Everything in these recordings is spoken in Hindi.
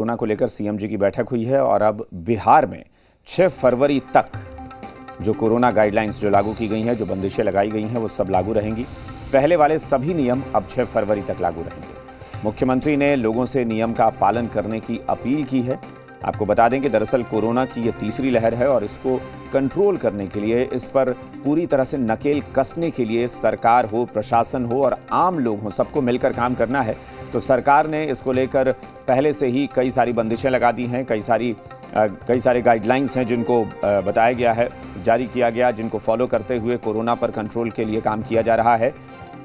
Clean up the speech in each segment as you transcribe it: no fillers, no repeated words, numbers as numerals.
कोरोना को लेकर सीएम जी की बैठक हुई है और अब बिहार में 6 फरवरी तक जो कोरोना गाइडलाइंस जो लागू की गई हैं, जो बंदिशें लगाई गई हैं, वो सब लागू रहेंगी। पहले वाले सभी नियम अब 6 फरवरी तक लागू रहेंगे। मुख्यमंत्री ने लोगों से नियम का पालन करने की अपील की है। आपको बता दें कि दरअसल कोरोना की ये तीसरी लहर है और इसको कंट्रोल करने के लिए, इस पर पूरी तरह से नकेल कसने के लिए सरकार हो, प्रशासन हो और आम लोग हों, सबको मिलकर काम करना है। तो सरकार ने इसको लेकर पहले से ही कई सारी बंदिशें लगा दी हैं, कई सारे गाइडलाइंस हैं जिनको बताया गया है, जारी किया गया, जिनको फॉलो करते हुए कोरोना पर कंट्रोल के लिए काम किया जा रहा है।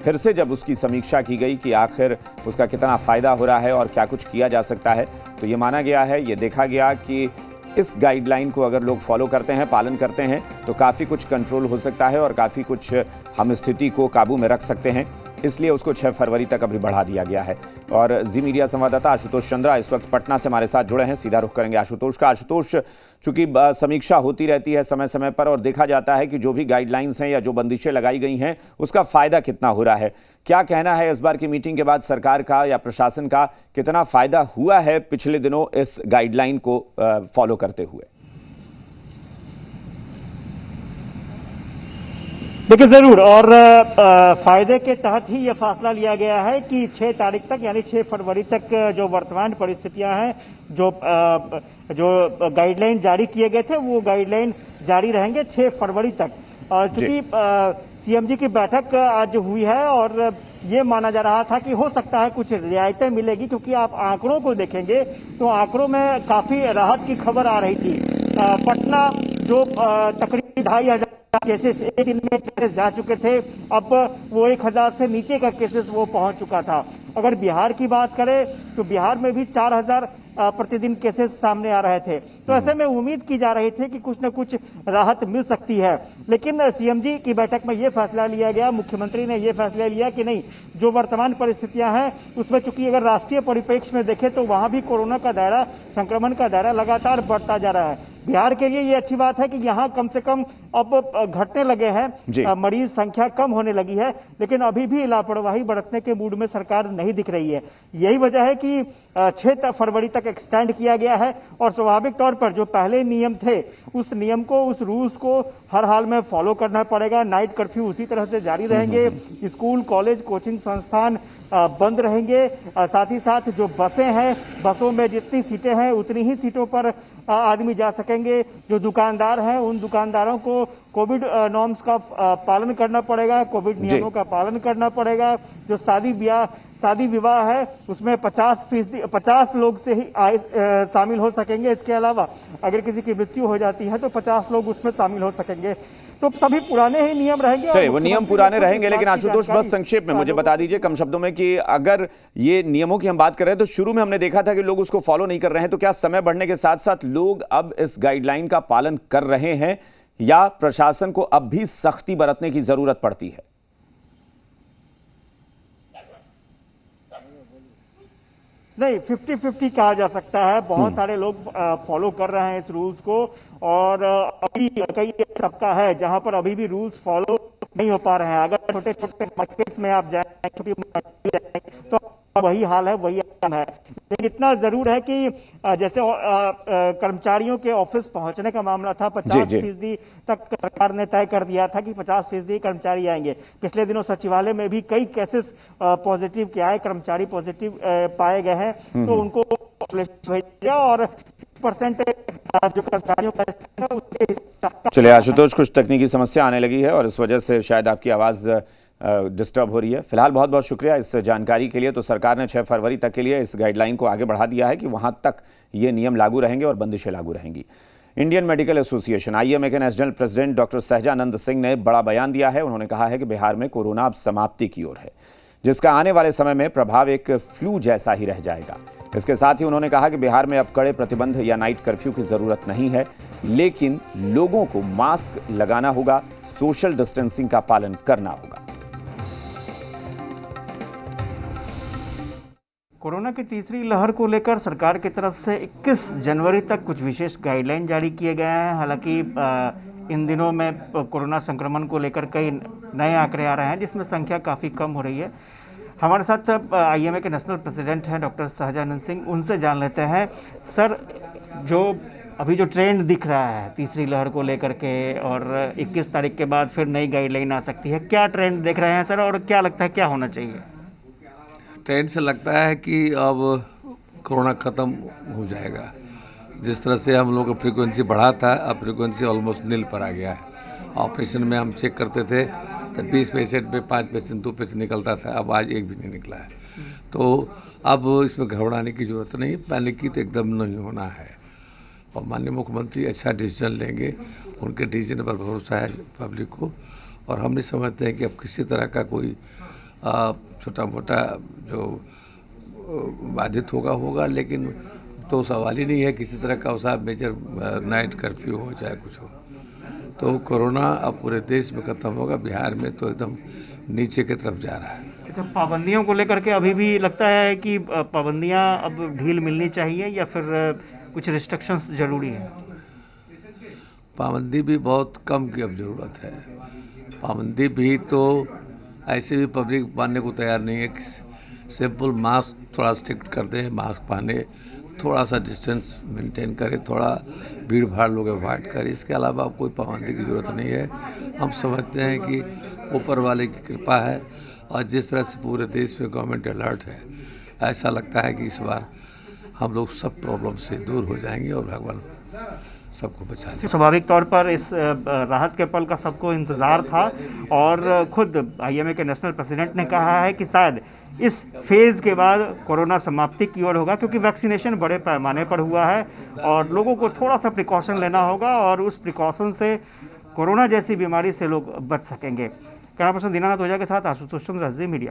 फिर से जब उसकी समीक्षा की गई कि आखिर उसका कितना फ़ायदा हो रहा है और क्या कुछ किया जा सकता है, तो ये माना गया है, ये देखा गया कि इस गाइडलाइन को अगर लोग फॉलो करते हैं, पालन करते हैं, तो काफ़ी कुछ कंट्रोल हो सकता है और काफ़ी कुछ हम स्थिति को काबू में रख सकते हैं। इसलिए उसको 6 फरवरी तक अभी बढ़ा दिया गया है। और जी मीडिया संवाददाता आशुतोष चंद्रा इस वक्त पटना से हमारे साथ जुड़े हैं। सीधा रुख करेंगे आशुतोष का। आशुतोष, चूंकि समीक्षा होती रहती है समय समय पर और देखा जाता है कि जो भी गाइडलाइंस हैं या जो बंदिशें लगाई गई हैं, उसका फायदा कितना हो रहा है, क्या कहना है इस बार की मीटिंग के बाद सरकार का या प्रशासन का, कितना फायदा हुआ है पिछले दिनों इस गाइडलाइन को फॉलो करते हुए? देखिए जरूर, और फायदे के तहत ही यह फैसला लिया गया है कि 6 तारीख तक यानी 6 फरवरी तक जो वर्तमान परिस्थितियां हैं, जो गाइडलाइन जारी किए गए थे, वो गाइडलाइन जारी रहेंगे 6 फरवरी तक। और चूंकि सीएम जी की बैठक आज हुई है और ये माना जा रहा था कि हो सकता है कुछ रियायतें मिलेगी, क्योंकि आप आंकड़ों को देखेंगे तो आंकड़ों में काफी राहत की खबर आ रही थी। पटना जो तकरीबन 2500 केसेस एक दिन में केसेस जा चुके थे, अब वो 1000 से नीचे का केसेस वो पहुंच चुका था। अगर बिहार की बात करें तो बिहार में भी 4000 प्रतिदिन केसेस सामने आ रहे थे। तो ऐसे में उम्मीद की जा रही थी कि कुछ न कुछ राहत मिल सकती है। लेकिन सीएम जी की बैठक में ये फैसला लिया गया, मुख्यमंत्री ने ये फैसला लिया कि नहीं, जो वर्तमान परिस्थितियां हैं उसमें चूंकि अगर राष्ट्रीय परिप्रेक्ष्य में देखें तो वहां भी कोरोना का दायरा, संक्रमण का दायरा लगातार बढ़ता जा रहा है। बिहार के लिए ये अच्छी बात है कि यहाँ कम से कम अब घटने लगे हैं, मरीज संख्या कम होने लगी है, लेकिन अभी भी लापरवाही बरतने के मूड में सरकार नहीं दिख रही है। यही वजह है कि 6 फरवरी तक एक्सटेंड किया गया है और स्वाभाविक तौर पर जो पहले नियम थे, उस नियम को, उस रूल्स को हर हाल में फॉलो करना पड़ेगा। नाइट कर्फ्यू उसी तरह से जारी रहेंगे, स्कूल, कॉलेज, कोचिंग संस्थान बंद रहेंगे। साथ ही साथ जो बसें हैं, बसों में जितनी सीटें हैं उतनी ही सीटों पर आदमी जा सकेंगे। जो दुकानदार हैं, उन दुकानदारों को कोविड नॉर्म्स का पालन करना पड़ेगा, कोविड नियमों का पालन करना पड़ेगा। जो शादी विवाह है उसमें 50 लोग से ही शामिल हो सकेंगे। इसके अलावा अगर किसी की मृत्यु हो जाती है तो 50 लोग उसमें शामिल हो सकेंगे। तो सभी पुराने ही नियम रहेंगे। चलिए, वो नियम पुराने रहेंगे, लेकिन आशुतोष बस संक्षेप में मुझे बता दीजिए कम शब्दों में कि अगर ये नियमों की हम बात कर रहे हैं तो शुरू में हमने देखा था कि लोग उसको फॉलो नहीं कर रहे हैं, तो क्या समय बढ़ने के साथ साथ लोग अब इस गाइडलाइन का पालन कर रहे हैं या प्रशासन को अब भी सख्ती बरतने की जरूरत पड़ती है? नहीं, 50-50 कहा जा सकता है। बहुत सारे लोग फॉलो कर रहे हैं इस रूल्स को, और अभी कई सबका है जहां पर अभी भी रूल्स फॉलो नहीं हो पा रहे हैं। अगर छोटे छोटे मार्केट्स में आप जाएं, छोटी तो वही हाल है, वही है। लेकिन इतना जरूर है कि जैसे कर्मचारियों के ऑफिस पहुंचने का मामला था, 50% तक सरकार ने तय कर दिया था कि 50% कर्मचारी आएंगे। पिछले दिनों सचिवालय में भी कई केसेस पॉजिटिव के आए, कर्मचारी पॉजिटिव पाए गए हैं, तो उनको भेजा और % जो कर्मचारियों का। चलिए आशुतोष, कुछ तकनीकी समस्या आने लगी है और इस वजह से शायद आपकी आवाज़ डिस्टर्ब हो रही है। फिलहाल बहुत बहुत शुक्रिया इस जानकारी के लिए। तो सरकार ने 6 फरवरी तक के लिए इस गाइडलाइन को आगे बढ़ा दिया है कि वहां तक ये नियम लागू रहेंगे और बंदिशें लागू रहेंगी। इंडियन मेडिकल एसोसिएशन IMA के national president doctor Sahajanand Singh ने बड़ा बयान दिया है। उन्होंने कहा है कि बिहार में कोरोना अब समाप्ति की ओर है, जिसका आने वाले समय में प्रभाव एक फ्लू जैसा ही रह जाएगा। इसके साथ ही उन्होंने कहा कि बिहार में अब कड़े प्रतिबंध या नाइट कर्फ्यू की जरूरत नहीं है, लेकिन लोगों को मास्क लगाना होगा, सोशल डिस्टेंसिंग का पालन करना होगा। कोरोना की तीसरी लहर को लेकर सरकार की तरफ से 21 जनवरी तक कुछ विशेष गाइडलाइन जारी किए गए हैं। हालांकि इन दिनों में कोरोना संक्रमण को लेकर कई नए आंकड़े आ रहे हैं, जिसमें संख्या काफ़ी कम हो रही है। हमारे साथ IMA के नेशनल प्रेसिडेंट हैं डॉक्टर सहजानंद सिंह, उनसे जान लेते हैं। सर, जो अभी जो ट्रेंड दिख रहा है तीसरी लहर को लेकर के, और 21 तारीख के बाद फिर नई गाइडलाइन आ सकती है, क्या ट्रेंड देख रहे हैं सर, और क्या लगता है क्या होना चाहिए? ट्रेंड से लगता है कि अब कोरोना ख़त्म हो जाएगा। जिस तरह से हम लोग का फ्रीक्वेंसी बढ़ा था, अब फ्रीक्वेंसी ऑलमोस्ट नील पर आ गया है। ऑपरेशन में हम चेक करते थे तो 20 पेशेंट में 5 पेशेंट 2 पेशेंट निकलता था, अब आज एक भी नहीं निकला है। तो अब इसमें घबराने की ज़रूरत नहीं, पैनिक की तो एकदम नहीं होना है। और माननीय मुख्यमंत्री अच्छा डिसीजन लेंगे, उनके डिसीजन पर भरोसा है पब्लिक को। और हम नहीं समझते हैं कि अब किसी तरह का कोई छोटा मोटा जो बाधित होगा, लेकिन तो सवाल ही नहीं है किसी तरह का उसका मेजर नाइट कर्फ्यू हो चाहे कुछ हो। तो कोरोना अब पूरे देश में ख़त्म होगा, बिहार में तो एकदम नीचे की तरफ जा रहा है। तो पाबंदियों को लेकर के अभी भी लगता है कि पाबंदियां अब ढील मिलनी चाहिए या फिर कुछ रिस्ट्रिक्शंस जरूरी है? पाबंदी भी बहुत कम की अब ज़रूरत है। पाबंदी भी तो ऐसे भी पब्लिक मानने को तैयार नहीं है। सिंपल मास्क थोड़ा स्ट्रिक्ट कर दें, मास्क पहने, थोड़ा सा डिस्टेंस मेंटेन करें, थोड़ा भीड़ भाड़ लोग अवॉइड करें। इसके अलावा कोई पाबंदी की ज़रूरत नहीं है। हम समझते हैं कि ऊपर वाले की कृपा है, और जिस तरह से पूरे देश में गवर्नमेंट अलर्ट है, ऐसा लगता है कि इस बार हम लोग सब प्रॉब्लम से दूर हो जाएंगे और भगवान सबको बचा लेंगे। स्वाभाविक तौर पर इस राहत के पल का सबको इंतज़ार था, और खुद IMA के नेशनल प्रेसिडेंट ने कहा है कि शायद इस फेज़ के बाद कोरोना समाप्ति की ओर होगा, क्योंकि वैक्सीनेशन बड़े पैमाने पर हुआ है और लोगों को थोड़ा सा प्रिकॉशन लेना होगा, और उस प्रिकॉशन से कोरोना जैसी बीमारी से लोग बच सकेंगे। कैमरा पर्सन दीनानाथ ओझा के साथ आशुतोष चंद्र, SG मीडिया।